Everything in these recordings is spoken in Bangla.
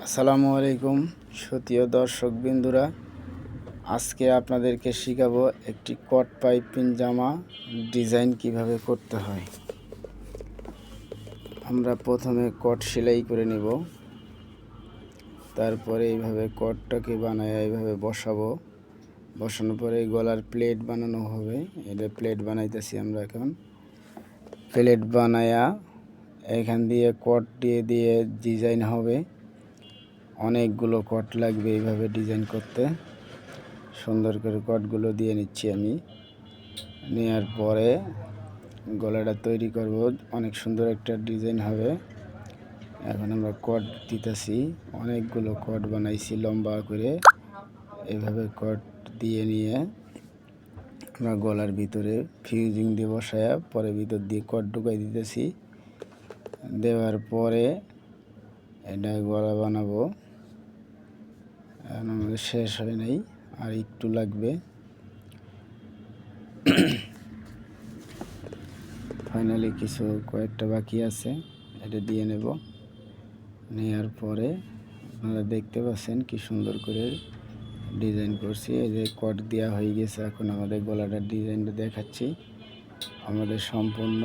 আসসালামু আলাইকুম সুপ্রিয় দর্শক বিন্দুরা, আজকে আপনাদেরকে শেখাবো একটি কট পাইপিং জামা ডিজাইন কিভাবে করতে হয়। আমরা প্রথমে কট সেলাই করে নেব, তারপরে এইভাবে কটটাকে বানায় এইভাবে বসানোর পরে গলার প্লেট বানানো হবে। এটা প্লেট বানাইতেছি আমরা এখন। প্লেট বানায়া এখান দিয়ে কট দিয়ে ডিজাইন হবে। অনেকগুলো কট লাগবে এইভাবে ডিজাইন করতে। সুন্দর করে কটগুলো দিয়ে নিচ্ছি আমি। নেওয়ার পরে গলাটা তৈরি করব, অনেক সুন্দর একটা ডিজাইন হবে। এখন আমরা কট দিতেছি, অনেকগুলো কট বানাইছি লম্বা করে। এইভাবে কট দিয়ে নিয়ে আমরা গলার ভিতরে ফিউজিং দিয়ে বসায়া পরে ভিতর দিয়ে কট ঢুকাই দিতেছি। দেওয়ার পরে এটা গলা বানাবো। এখন আমাদের শেষ হয় নাই, আর একটু লাগবে। ফাইনালি কয়েকটা বাকি আছে, এটা দিয়ে নেব। নেওয়ার পরে আপনারা দেখতে পাচ্ছেন কি সুন্দর করে ডিজাইন করছি। এই যে কট দেওয়া হয়ে গেছে, এখন আমাদের গলাটার ডিজাইনটা দেখাচ্ছি। আমাদের সম্পূর্ণ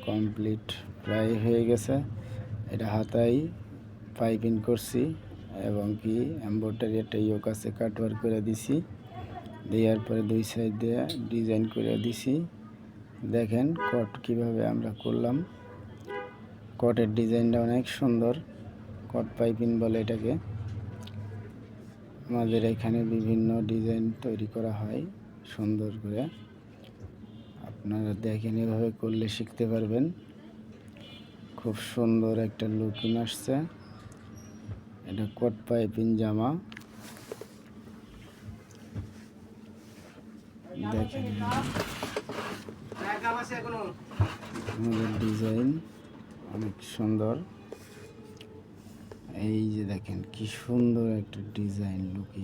কমপ্লিট প্রায় হয়ে গেছে। এটা হাতায় পাইপিং করছি এবং কি এমব্রয়ডারি একটা ইয়োক আছে কাটওয়ার্ক করে দিছি। দেওয়ার পরে দুই সাইড দিয়ে ডিজাইন করে দিছি। দেখেন কট কিভাবে আমরা করলাম। কটের ডিজাইনটা অনেক সুন্দর, কট পাইপিং বলে এটাকে। আমাদের এখানে বিভিন্ন ডিজাইন তৈরি করা হয় সুন্দর করে। আপনারা দেখেন, এভাবে করলে শিখতে পারবেন। খুব সুন্দর একটা লুকিং আসছে। এটা কট পাইপিং জামা। দেখেন আমাদের ডিজাইন অনেক সুন্দর। এই যে দেখেন কি সুন্দর একটা ডিজাইন লুকিং।